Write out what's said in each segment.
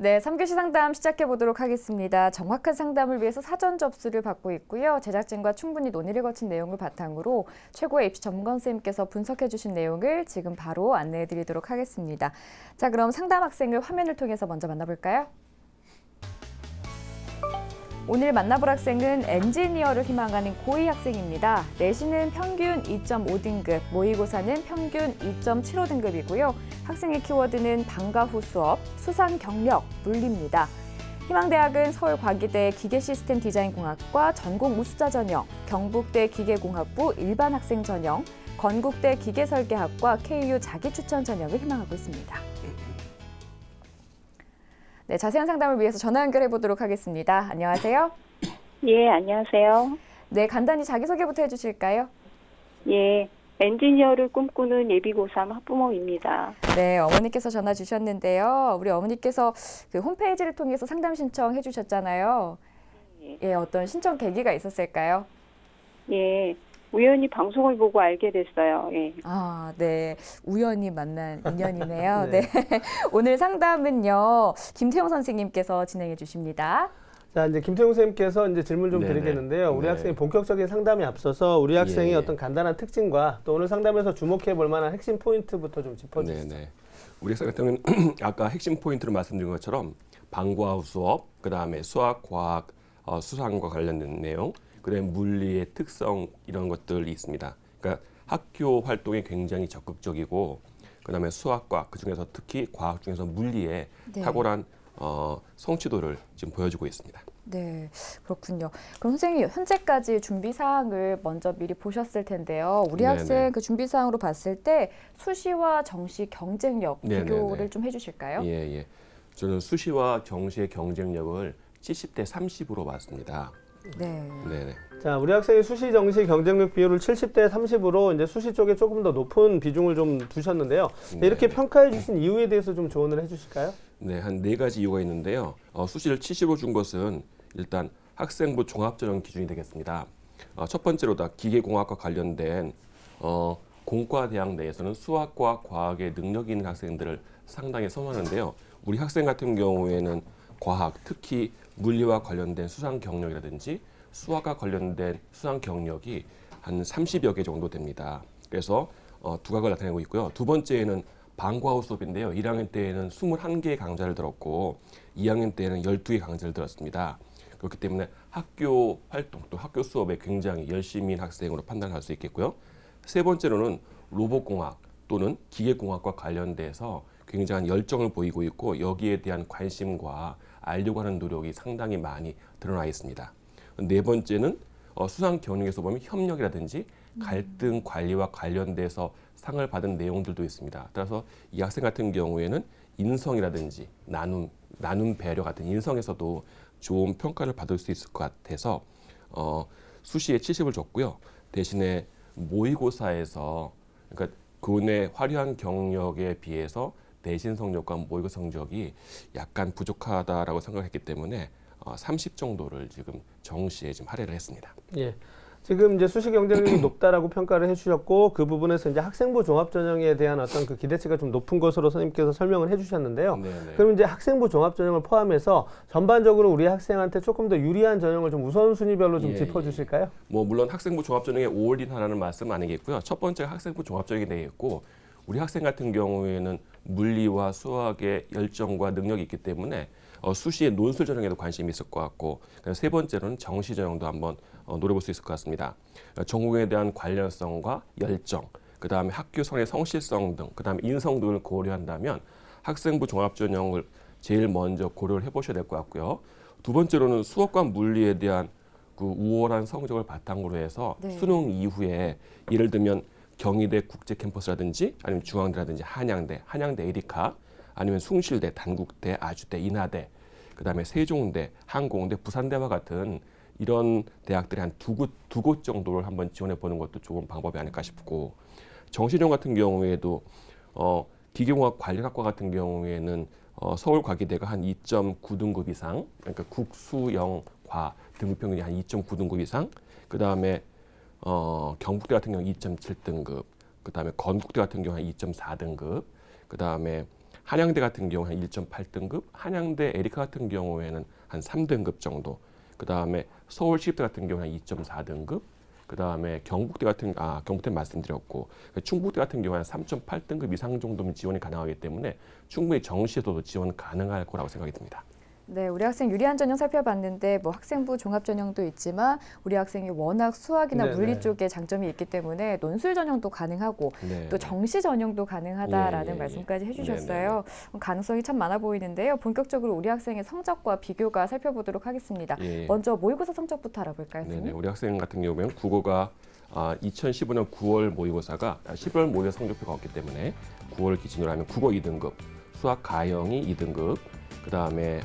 네, 3교시 상담 시작해 보도록 하겠습니다. 정확한 상담을 위해서 사전 접수를 받고 있고요. 제작진과 충분히 논의를 거친 내용을 바탕으로 최고의 입시 전문가 선생님께서 분석해 주신 내용을 지금 바로 안내해 드리도록 하겠습니다. 자, 그럼 상담 학생을 화면을 통해서 먼저 만나볼까요? 오늘 만나볼 학생은 엔지니어를 희망하는 고2 학생입니다. 내신은 평균 2.5등급, 모의고사는 평균 2.75등급이고요. 학생의 키워드는 방과 후 수업, 수상 경력, 물리입니다. 희망대학은 서울과기대 기계시스템디자인공학과 전공 우수자 전형, 경북대 기계공학부 일반 학생 전형, 건국대 기계설계학과 KU 자기추천 전형을 희망하고 있습니다. 네, 자세한 상담을 위해서 전화 연결해 보도록 하겠습니다. 안녕하세요. 예, 안녕하세요. 네, 간단히 자기소개부터 해주실까요? 예, 엔지니어를 꿈꾸는 예비고3 학부모입니다. 네, 어머니께서 전화 주셨는데요. 우리 어머니께서 그 홈페이지를 통해서 상담 신청해 주셨잖아요. 예, 어떤 신청 계기가 있었을까요? 예, 우연히 방송을 보고 알게 됐어요. 예. 아, 네. 우연히 만난 인연이네요. 네. 네. 오늘 상담은요, 김태용 선생님께서 진행해 주십니다. 자, 이제 김태용 선생님께서 이제 질문 좀 네네. 드리겠는데요. 우리 네. 학생이 본격적인 상담에 앞서서 우리 학생의 예. 어떤 간단한 특징과 또 오늘 상담에서 주목해 볼 만한 핵심 포인트부터 좀 짚어주시죠. 네네. 우리 학생 같은 경우는 아까 핵심 포인트로 말씀드린 것처럼 방과 후 수업, 그 다음에 수학, 과학, 수상과 관련된 내용, 그다음에 물리의 특성 이런 것들이 있습니다. 그러니까 학교 활동이 굉장히 적극적이고, 그 다음에 수학과 그 중에서 특히 과학 중에서 물리에 네. 탁월한 성취도를 지금 보여주고 있습니다. 네, 그렇군요. 그럼 선생님, 현재까지 준비 사항을 먼저 미리 보셨을 텐데요. 우리 네네. 학생 그 준비 사항으로 봤을 때 수시와 정시 경쟁력 네네네. 비교를 좀 해주실까요? 예, 예. 저는 수시와 정시의 경쟁력을 70대 30으로 봤습니다. 네. 네네. 자, 우리 학생이 수시 정시 경쟁력 비율을 70대 30으로 이제 수시 쪽에 조금 더 높은 비중을 좀 두셨는데요. 네. 이렇게 평가해 주신 이유에 대해서 좀 조언을 해 주실까요? 네, 한 네 가지 이유가 있는데요. 수시를 70으로 준 것은 일단 학생부 종합전형 기준이 되겠습니다. 첫 번째로다 기계공학과 관련된 공과대학 내에서는 수학과 과학에 능력이 있는 학생들을 상당히 선호하는데요. 우리 학생 같은 경우에는 과학, 특히 물리와 관련된 수상 경력이라든지 수학과 관련된 수상 경력이 한 30여 개 정도 됩니다. 그래서 두각을 나타내고 있고요. 두 번째는 방과 후 수업인데요. 1학년 때에는 21개의 강좌를 들었고 2학년 때에는 12개 강좌를 들었습니다. 그렇기 때문에 학교 활동 또 학교 수업에 굉장히 열심인 학생으로 판단할 수 있겠고요. 세 번째로는 로봇공학 또는 기계공학과 관련돼서 굉장한 열정을 보이고 있고 여기에 대한 관심과 알려고 하는 노력이 상당히 많이 드러나 있습니다. 네 번째는 수상 경력에서 보면 협력이라든지 갈등 관리와 관련돼서 상을 받은 내용들도 있습니다. 따라서 이 학생 같은 경우에는 인성이라든지 나눔 배려 같은 인성에서도 좋은 평가를 받을 수 있을 것 같아서 수시에 70을 줬고요. 대신에 모의고사에서 그러니까 그의 화려한 경력에 비해서 내신 성적과 모의고사 성적이 약간 부족하다라고 생각했기 때문에 30 정도를 지금 정시에 지금 할애를 했습니다. 예. 지금 이제 수시 경쟁력이 높다라고 평가를 해주셨고 그 부분에서 이제 학생부 종합전형에 대한 어떤 그 기대치가 좀 높은 것으로 선생님께서 설명을 해주셨는데요. 네네. 그럼 이제 학생부 종합전형을 포함해서 전반적으로 우리 학생한테 조금 더 유리한 전형을 좀 우선순위별로 좀 예, 짚어주실까요? 뭐 물론 학생부 종합전형에 올인하라는 말씀 아니겠고요. 첫 번째가 학생부 종합전형이 되겠고 우리 학생 같은 경우에는 물리와 수학의 열정과 능력이 있기 때문에 수시의 논술 전형에도 관심이 있을 것 같고 세 번째로는 정시 전형도 한번 노려볼 수 있을 것 같습니다. 전공에 대한 관련성과 열정, 그 다음에 학교 선의 성실성 등, 그 다음에 인성 등을 고려한다면 학생부 종합전형을 제일 먼저 고려를 해보셔야 될 것 같고요. 두 번째로는 수학과 물리에 대한 그 우월한 성적을 바탕으로 해서 네. 수능 이후에 예를 들면 경희대 국제캠퍼스라든지 아니면 중앙대라든지 한양대 에이디카 아니면 숭실대, 단국대, 아주대, 인하대, 그다음에 세종대, 항공대, 부산대와 같은 이런 대학들이 한 두 곳 정도를 한번 지원해 보는 것도 좋은 방법이 아닐까 싶고 정시전 같은 경우에도 기계공학 관련학과 같은 경우에는 서울과기대가 한 2.9등급 이상, 그러니까 국수영과 등급평균이 한 2.9등급 이상, 그다음에 경북대 같은 경우 2.7등급, 그다음에 건국대 같은 경우 한 2.4등급, 그다음에 한양대 같은 경우 한 1.8등급, 한양대 에리카 같은 경우에는 한 3등급 정도. 그다음에 서울시립대 같은 경우 한 2.4등급. 그다음에 경북대 말씀드렸고 충북대 같은 경우는 3.8등급 이상 정도면 지원이 가능하기 때문에 충분히 정시에서도 지원 가능할 거라고 생각이 듭니다. 네, 우리 학생 유리한 전형 살펴봤는데 뭐 학생부 종합 전형도 있지만 우리 학생이 워낙 수학이나 네네. 물리 쪽에 장점이 있기 때문에 논술 전형도 가능하고 네. 또 정시 전형도 가능하다라는 예, 예, 말씀까지 예. 해주셨어요. 가능성이 참 많아 보이는데요. 본격적으로 우리 학생의 성적과 비교가 살펴보도록 하겠습니다. 예. 먼저 모의고사 성적부터 알아볼까요, 네네. 선생님? 우리 학생 같은 경우에는 국어가 2015년 9월 모의고사가 11월 모의고사 성적표가 없기 때문에 9월 기준으로 하면 국어 2등급, 수학 가영이 2등급, 그다음에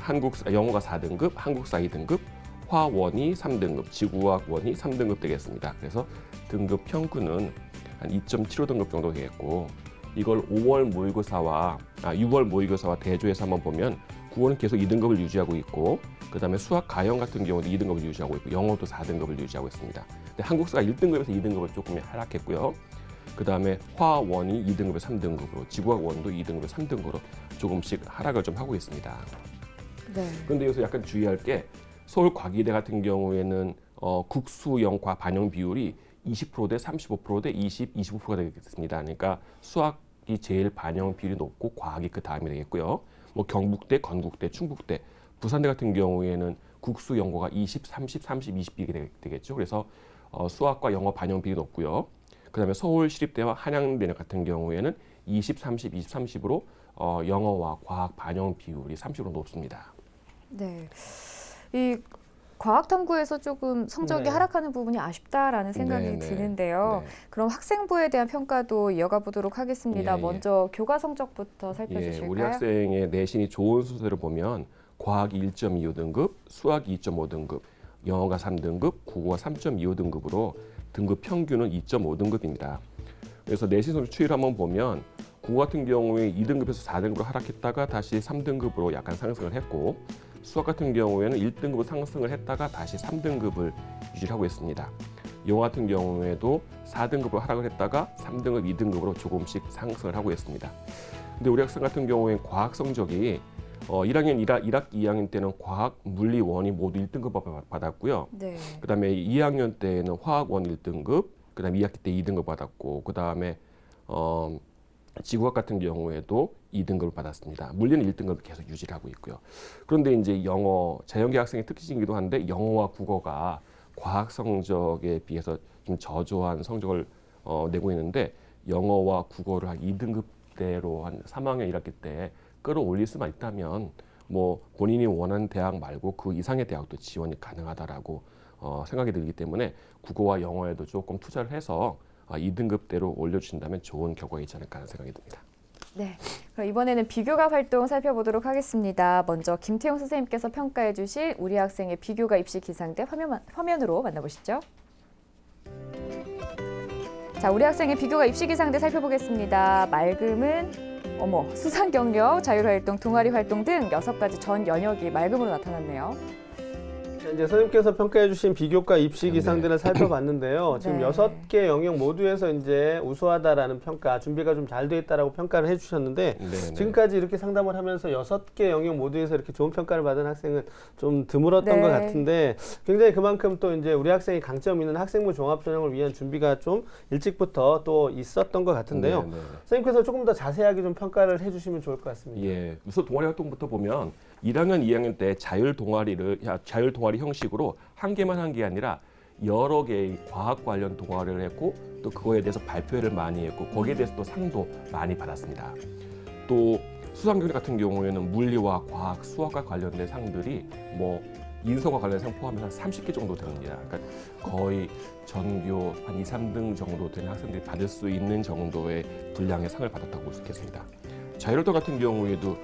영어가 4등급, 한국사 2등급, 화원이 3등급, 지구학 원이 3등급 되겠습니다. 그래서 등급 평균은 한 2.75등급 정도 되겠고 이걸 6월 모의고사와 대조해서 한번 보면 국어는 계속 2등급을 유지하고 있고 그다음에 수학 가영 같은 경우도 2등급을 유지하고 있고 영어도 4등급을 유지하고 있습니다. 근데 한국사가 1등급에서 2등급을 조금 하락했고요. 그다음에 화원이 2등급에서 3등급으로 지구학 원도 2등급에서 3등급으로 조금씩 하락을 좀 하고 있습니다. 네. 그런데 여기서 약간 주의할 게 서울과기대 같은 경우에는 국수 영과 반영 비율이 20%대 35%대 25%가 되겠습니다. 그러니까 수학이 제일 반영 비율이 높고 과학이 그 다음이 되겠고요. 뭐 경북대, 건국대, 충북대, 부산대 같은 경우에는 국수 영어가 20, 30, 30, 20이 되겠죠. 그래서 수학과 영어 반영 비율이 높고요. 그다음에 서울시립대와 한양대 같은 경우에는 20, 30, 20, 30으로 영어와 과학 반영 비율이 30으로 높습니다. 네. 이 과학 탐구에서 조금 성적이 네. 하락하는 부분이 아쉽다라는 생각이 네, 네. 드는데요. 네. 그럼 학생부에 대한 평가도 이어가 보도록 하겠습니다. 예, 예. 먼저 교과 성적부터 예, 살펴주실까요? 우리 학생의 내신이 좋은 순서대로 보면 과학이 1.25등급, 수학이 2.5등급, 영어가 3등급, 국어가 3.25등급으로 등급 평균은 2.5등급입니다. 그래서 내신 성적 추이를 한번 보면 국어 같은 경우에 2등급에서 4등급으로 하락했다가 다시 3등급으로 약간 상승을 했고 수학 같은 경우에는 1등급으로 상승을 했다가 다시 3등급을 유지하고 있습니다. 영어 같은 경우에도 4등급으로 하락을 했다가 3등급, 2등급으로 조금씩 상승을 하고 있습니다. 근데 우리 학생 같은 경우에 과학 성적이 1학년 1학기 2학년 때는 과학, 물리, 원이 모두 1등급 받았고요. 네. 그다음에 2학년 때는 화학 원 1등급, 그다음에 2학기 때 2등급 받았고, 그다음에 지구학 같은 경우에도 2등급을 받았습니다. 물리는 1등급을 계속 유지를 하고 있고요. 그런데 이제 영어, 자연계 학생의 특징이기도 한데 영어와 국어가 과학 성적에 비해서 좀 저조한 성적을 내고 있는데 영어와 국어를 한 2등급대로 한 3학년 1학기 때 끌어올릴 수만 있다면 뭐 본인이 원하는 대학 말고 그 이상의 대학도 지원이 가능하다라고 생각이 들기 때문에 국어와 영어에도 조금 투자를 해서 2등급대로 올려주신다면 좋은 결과가 있지 않을까 하는 생각이 듭니다. 네. 그럼 이번에는 비교갑 활동 살펴보도록 하겠습니다. 먼저 김태용 선생님께서 평가해 주실 우리 학생의 비교갑 입시 기상대 화면으로 만나보시죠. 자, 우리 학생의 비교갑 입시 기상대 살펴보겠습니다. 맑음은 수상 경력, 자율활동, 동아리 활동 등 6가지 전 연역이 맑음으로 나타났네요. 이제 선생님께서 평가해 주신 비교과 입시 기상들을 살펴봤는데요. 지금 네. 6개 영역 모두에서 이제 우수하다라는 평가, 준비가 좀 잘 돼 있다라고 평가를 해 주셨는데 네, 지금까지 이렇게 상담을 하면서 6개 영역 모두에서 이렇게 좋은 평가를 받은 학생은 좀 드물었던 네. 것 같은데 굉장히 그만큼 또 이제 우리 학생이 강점 있는 학생부 종합 전형을 위한 준비가 좀 일찍부터 또 있었던 것 같은데요. 네, 네. 선생님께서 조금 더 자세하게 좀 평가를 해 주시면 좋을 것 같습니다. 예, 우선 동아리 활동부터 보면 1학년, 2학년 때 자율 동아리 형식으로 한 개만 한 게 아니라 여러 개의 과학 관련 동아리를 했고 또 그거에 대해서 발표를 많이 했고 거기에 대해서 또 상도 많이 받았습니다. 또 수상 경력 같은 경우에는 물리와 과학, 수학과 관련된 상들이 뭐 인성과 관련된 상 포함해서 한 30개 정도 됩니다. 그러니까 거의 전교 한 2, 3등 정도 되는 학생들이 받을 수 있는 정도의 분량의 상을 받았다고 볼 수 있겠습니다. 자율활동 같은 경우에도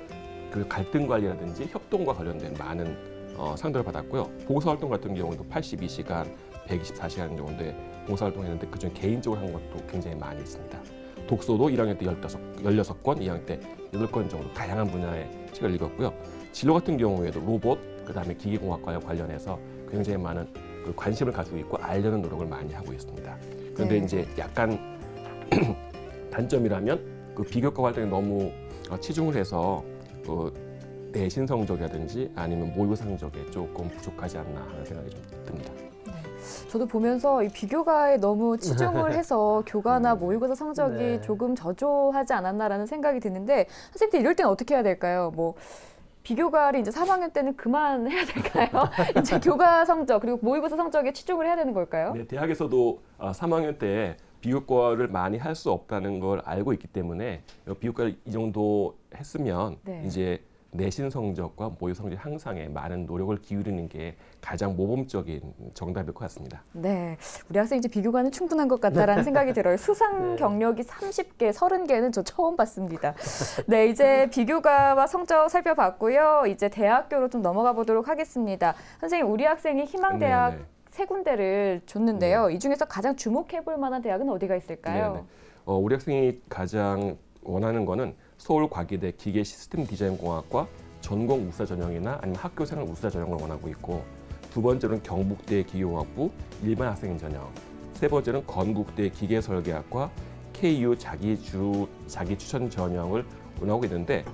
그 갈등 관리라든지 협동과 관련된 많은 상들을 받았고요. 봉사활동 같은 경우도 82시간, 124시간 정도의 봉사활동했는데 그중 개인적으로 한 것도 굉장히 많이 있습니다. 독서도 1학년 때 16권, 2학년 때 8권 정도 다양한 분야의 책을 읽었고요. 진로 같은 경우에도 로봇, 그다음에 기계공학과 관련해서 굉장히 많은 그 관심을 가지고 있고 알려는 노력을 많이 하고 있습니다. 그런데 네. 이제 약간 단점이라면 그 비교과 활동이 너무 치중을 해서 내신 성적이라든지 아니면 모의고사 성적에 조금 부족하지 않나 하는 생각이 좀 듭니다. 저도 보면서 이 비교과에 너무 치중을 해서 교과나 모의고사 성적이 네. 조금 저조하지 않았나라는 생각이 드는데 선생님들 이럴 때는 어떻게 해야 될까요? 뭐 비교과를 이제 3학년 때는 그만해야 될까요? 이제 교과 성적 그리고 모의고사 성적에 치중을 해야 되는 걸까요? 네, 대학에서도 3학년 때 비교과를 많이 할 수 없다는 걸 알고 있기 때문에 비교과를 이 정도 했으면 네. 이제 내신 성적과 모의 성적 향상에 많은 노력을 기울이는 게 가장 모범적인 정답일 것 같습니다. 네, 우리 학생 이제 비교과는 충분한 것 같다라는 생각이 들어요. 수상 네. 경력이 30개, 30개는 저 처음 봤습니다. 네, 이제 비교과와 성적 살펴봤고요. 이제 대학교로 좀 넘어가 보도록 하겠습니다. 선생님, 우리 학생이 희망대학 네네. 세 군데를 줬는데요. 이 중에서 가장 주목해 볼 만한 대학은 어디가 있을까요? 네네. 우리 학생이 가장 원하는 거는 서울과기대 기계시스템디자인공학과 전공 우수자 전형이나 아니면 학교생활 우수자 전형을 원하고 있고, 두 번째는 경북대 기계공학부 일반 학생인 전형, 세 번째는 건국대 기계설계학과 KU 자기 추천 전형을 원하고 있는데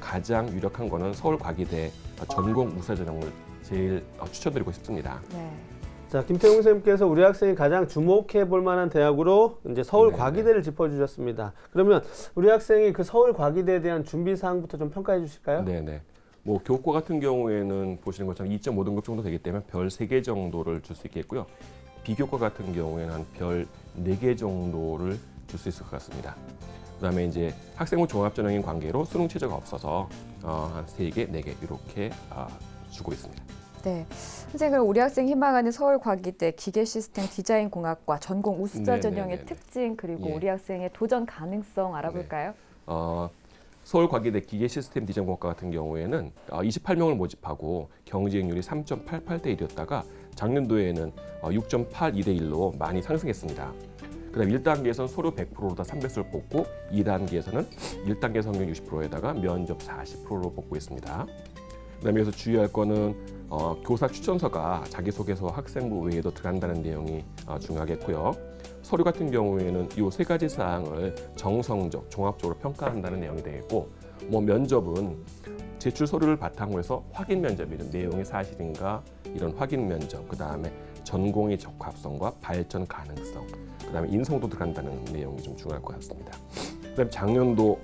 가장 유력한 거는 서울과기대 전공 우수자 전형을 제일 추천드리고 싶습니다. 네. 자, 김태웅 선생님께서 우리 학생이 가장 주목해 볼 만한 대학으로 이제 서울과기대를 짚어주셨습니다. 그러면 우리 학생이 그 서울과기대에 대한 준비 사항부터 좀 평가해 주실까요? 네네. 뭐 교과 같은 경우에는 보시는 것처럼 2.5등급 정도 되기 때문에 별 3개 정도를 줄 수 있겠고요. 비교과 같은 경우에는 한 별 4개 정도를 줄 수 있을 것 같습니다. 그다음에 이제 학생부 종합전형인 관계로 수능 최저가 없어서 한 3개, 4개 이렇게 주고 있습니다. 네, 선생님 그럼 우리 학생 희망하는 서울과기대 기계시스템디자인공학과 전공 우수자 전형의 네네네네. 특징 그리고 예. 우리 학생의 도전 가능성 알아볼까요? 서울과기대 기계시스템디자인공학과 같은 경우에는 28명을 모집하고 경쟁률이 3.88대 1이었다가 작년도에는 6.82대 1로 많이 상승했습니다. 그다음 1단계에서는 서류 100%로다 300수를 뽑고 2단계에서는 1단계 성적 60%에다가 면접 40%로 뽑고 있습니다. 그다음에 여기서 주의할 거는 교사 추천서가 자기소개서 학생부 외에도 들어간다는 내용이 중요하겠고요. 서류 같은 경우에는 이 3가지 사항을 정성적, 종합적으로 평가한다는 내용이 되겠고, 뭐 면접은 제출 서류를 바탕으로 해서 확인 면접이죠. 내용이 사실인가 이런 확인 면접, 그 다음에 전공의 적합성과 발전 가능성, 그 다음에 인성도 들어간다는 내용이 좀 중요할 것 같습니다. 그 다음에 작년도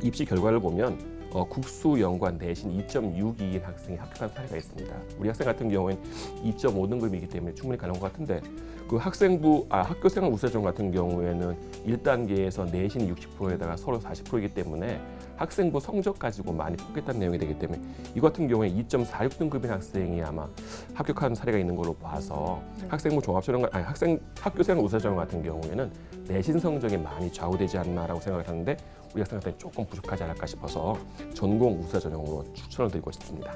입시 결과를 보면 국수 연관 내신 2.62인 학생이 합격한 사례가 있습니다. 우리 학생 같은 경우에는 2.5등급이기 때문에 충분히 가능한 것 같은데, 그 학교생활 우수자 같은 경우에는 1단계에서 내신이 60%에다가 서류 40%이기 때문에 학생부 성적 가지고 많이 뽑겠다는 내용이 되기 때문에 이 같은 경우에 2.46등급인 학생이 아마 합격한 사례가 있는 걸로 봐서 학생부 종합전형 학교생활 우수자 전형 같은 경우에는 내신 성적이 많이 좌우되지 않나라고 생각을 하는데 우리 학생한테 조금 부족하지 않을까 싶어서 전공 우수자 전형으로 추천을 드리고 싶습니다.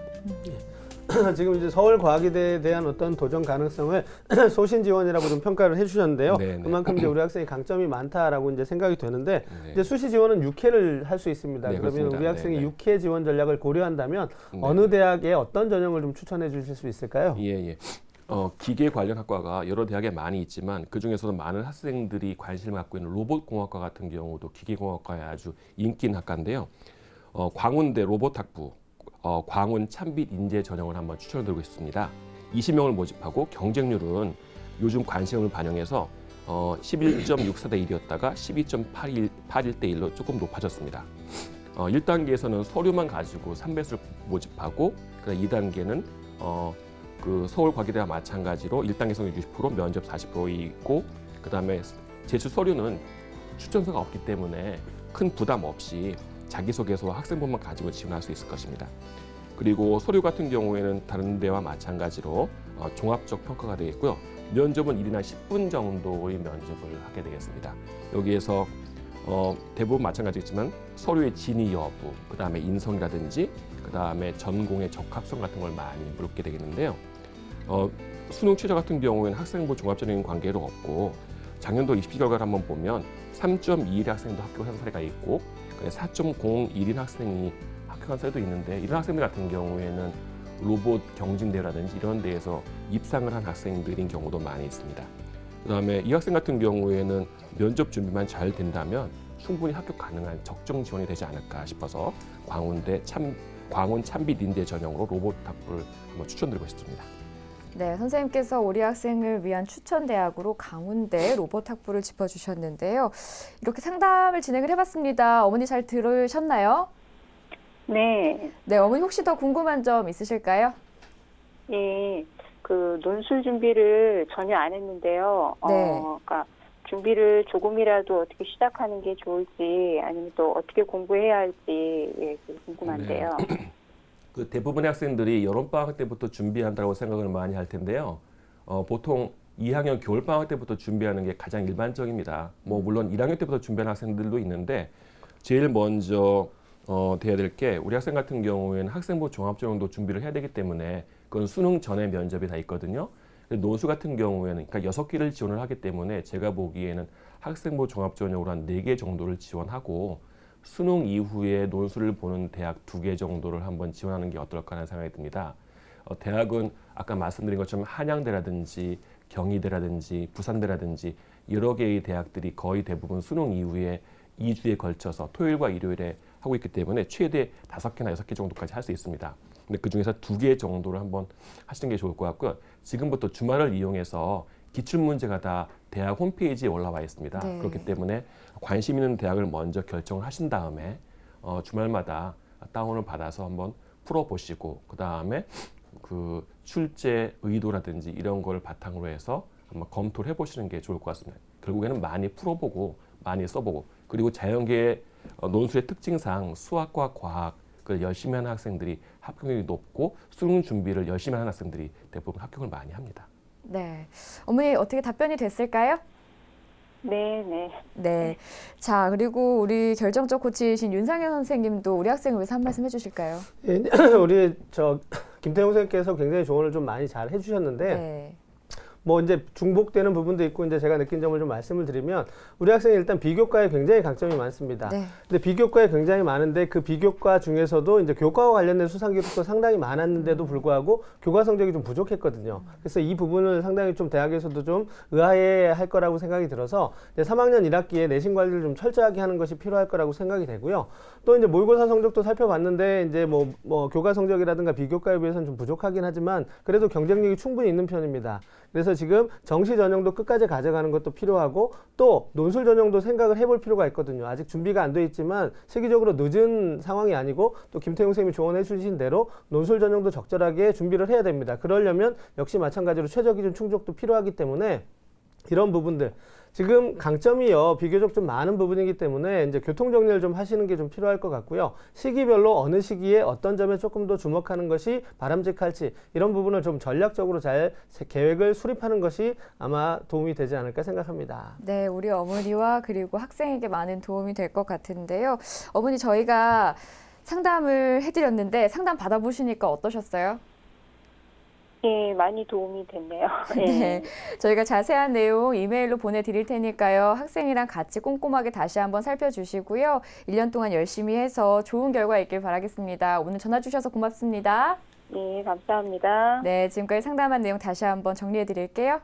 지금 이제 서울과기대에 대한 어떤 도전 가능성을 소신 지원이라고 좀 평가를 해주셨는데요. 네네. 그만큼 이제 우리 학생이 강점이 많다라고 이제 생각이 되는데 네. 이제 수시 지원은 6회를 할 수 있습니다. 네, 그러면 그렇습니다. 우리 학생이 네네. 6회 지원 전략을 고려한다면 네. 어느 대학에 어떤 전형을 좀 추천해 주실 수 있을까요? 예. 기계 관련 학과가 여러 대학에 많이 있지만 그 중에서도 많은 학생들이 관심을 갖고 있는 로봇공학과 같은 경우도 기계공학과에 아주 인기 있는 학과인데요. 광운대 로봇학부 광운 참빛 인재 전형을 한번 추천드리고 싶습니다. 20명을 모집하고 경쟁률은 요즘 관심을 반영해서 11.64대 1이었다가 12.81대 1로 조금 높아졌습니다. 1단계에서는 서류만 가지고 3배수를 모집하고 그다음 2단계는 그 서울과기대와 마찬가지로 1단계 성적 60%, 면접 40%이고 그다음에 제출 서류는 추천서가 없기 때문에 큰 부담 없이 자기소개서와 학생부만 가지고 지원할 수 있을 것입니다. 그리고 서류 같은 경우에는 다른 데와 마찬가지로 종합적 평가가 되겠고요. 면접은 1이나 10분 정도의 면접을 하게 되겠습니다. 여기에서 대부분 마찬가지겠지만 서류의 진위 여부, 그다음에 인성이라든지 그다음에 전공의 적합성 같은 걸 많이 물게 되겠는데요. 수능 최저 같은 경우에는 학생부 종합전형인 관계로 없고 작년도 입시 결과를 한번 보면 3.21의 학생도 합격한 사례가 있고 4.01인 학생이 합격한 사례도 있는데 이런 학생들 같은 경우에는 로봇 경진대라든지 이런 데에서 입상을 한 학생들인 경우도 많이 있습니다. 그다음에 이 학생 같은 경우에는 면접 준비만 잘 된다면 충분히 합격 가능한 적정 지원이 되지 않을까 싶어서 광운 참빛 인대 전형으로 로봇 학부를 한번 추천드리고 싶습니다. 네, 선생님께서 우리 학생을 위한 추천 대학으로 강운대 로봇 학부를 짚어주셨는데요. 이렇게 상담을 진행을 해봤습니다. 어머니 잘 들으셨나요? 네. 네, 어머니 혹시 더 궁금한 점 있으실까요? 예. 그 논술 준비를 전혀 안 했는데요. 네. 그러니까 준비를 조금이라도 어떻게 시작하는 게 좋을지 아니면 또 어떻게 공부해야 할지 예, 궁금한데요. 그 대부분의 학생들이 여름방학 때부터 준비한다고 생각을 많이 할 텐데요. 보통 2학년 겨울방학 때부터 준비하는 게 가장 일반적입니다. 뭐 물론 1학년 때부터 준비하는 학생들도 있는데 제일 먼저 돼야 될 게 우리 학생 같은 경우에는 학생부 종합전형도 준비를 해야 되기 때문에 그건 수능 전에 면접이 다 있거든요. 논술 같은 경우에는 그러니까 6개를 지원을 하기 때문에 제가 보기에는 학생부 종합전형으로 한 4개 정도를 지원하고 수능 이후에 논술을 보는 대학 2개 정도를 한번 지원하는 게 어떨까 하는 생각이 듭니다. 대학은 아까 말씀드린 것처럼 한양대라든지 경희대라든지 부산대라든지 여러 개의 대학들이 거의 대부분 수능 이후에 2주에 걸쳐서 토요일과 일요일에 하고 있기 때문에 최대 5개나 6개 정도까지 할 수 있습니다. 근데 그중에서 2개 정도를 한번 하시는 게 좋을 것 같고요. 지금부터 주말을 이용해서 기출문제가 다 대학 홈페이지에 올라와 있습니다. 네. 그렇기 때문에 관심 있는 대학을 먼저 결정을 하신 다음에 주말마다 다운을 받아서 한번 풀어보시고 그 다음에 그 출제 의도라든지 이런 걸 바탕으로 해서 한번 검토를 해보시는 게 좋을 것 같습니다. 결국에는 많이 풀어보고 많이 써보고 그리고 자연계의 논술의 특징상 수학과 과학을 열심히 하는 학생들이 합격률이 높고 수능 준비를 열심히 하는 학생들이 대부분 합격을 많이 합니다. 네, 어머니 어떻게 답변이 됐을까요? 네, 네. 네. 자, 그리고 우리 결정적 코치이신 윤상현 선생님도 우리 학생을 위해서 한 말씀 해주실까요? 예, 우리 김태용 선생님께서 굉장히 조언을 좀 많이 잘 해주셨는데 네. 뭐 이제 중복되는 부분도 있고 이제 제가 느낀 점을 좀 말씀을 드리면 우리 학생이 일단 비교과에 굉장히 강점이 많습니다. 네. 근데 비교과에 굉장히 많은데 그 비교과 중에서도 이제 교과와 관련된 수상 기록도 상당히 많았는데도 불구하고 교과 성적이 좀 부족했거든요. 그래서 이 부분을 상당히 좀 대학에서도 좀 의아해 할 거라고 생각이 들어서 이제 3학년 1학기에 내신 관리를 좀 철저하게 하는 것이 필요할 거라고 생각이 되고요. 또 이제 모의고사 성적도 살펴봤는데 이제 뭐 교과 성적이라든가 비교과에 비해서는 좀 부족하긴 하지만 그래도 경쟁력이 충분히 있는 편입니다. 그래서 지금 정시 전형도 끝까지 가져가는 것도 필요하고 또 논술 전형도 생각을 해볼 필요가 있거든요. 아직 준비가 안 돼 있지만 시기적으로 늦은 상황이 아니고 또 김태용 선생님이 조언해 주신 대로 논술 전형도 적절하게 준비를 해야 됩니다. 그러려면 역시 마찬가지로 최저 기준 충족도 필요하기 때문에 이런 부분들 지금 강점이요 비교적 좀 많은 부분이기 때문에 이제 교통 정리를 좀 하시는 게 좀 필요할 것 같고요. 시기별로 어느 시기에 어떤 점에 조금 더 주목하는 것이 바람직할지 이런 부분을 좀 전략적으로 잘 계획을 수립하는 것이 아마 도움이 되지 않을까 생각합니다. 네, 우리 어머니와 그리고 학생에게 많은 도움이 될 것 같은데요. 어머니 저희가 상담을 해드렸는데 상담 받아보시니까 어떠셨어요? 예, 많이 도움이 됐네요. 예. 네, 저희가 자세한 내용 이메일로 보내드릴 테니까요. 학생이랑 같이 꼼꼼하게 다시 한번 살펴주시고요. 1년 동안 열심히 해서 좋은 결과 있길 바라겠습니다. 오늘 전화 주셔서 고맙습니다. 예, 감사합니다. 네, 지금까지 상담한 내용 다시 한번 정리해 드릴게요.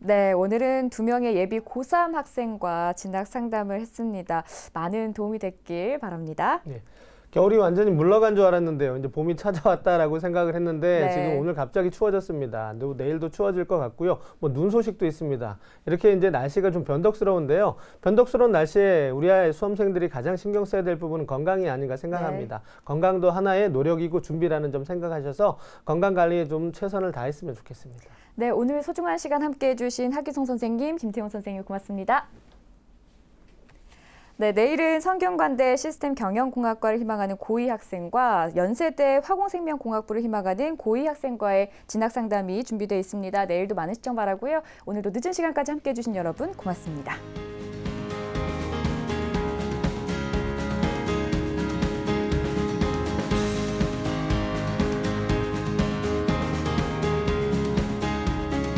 네, 오늘은 2명의 예비 고3 학생과 진학 상담을 했습니다. 많은 도움이 됐길 바랍니다. 네. 겨울이 완전히 물러간 줄 알았는데요. 이제 봄이 찾아왔다라고 생각을 했는데 네. 지금 오늘 갑자기 추워졌습니다. 내일도 추워질 것 같고요. 뭐 눈 소식도 있습니다. 이렇게 이제 날씨가 좀 변덕스러운데요. 변덕스러운 날씨에 우리 아이 수험생들이 가장 신경 써야 될 부분은 건강이 아닌가 생각합니다. 건강도 하나의 노력이고 준비라는 점 생각하셔서 건강 관리에 좀 최선을 다했으면 좋겠습니다. 네, 오늘 소중한 시간 함께해 주신 하기송 선생님, 김태용 선생님 고맙습니다. 네, 내일은 성균관대 시스템 경영공학과를 희망하는 고2 학생과 연세대 화공생명공학부를 희망하는 고2 학생과의 진학 상담이 준비되어 있습니다. 내일도 많은 시청 바라고요. 오늘도 늦은 시간까지 함께해 주신 여러분 고맙습니다.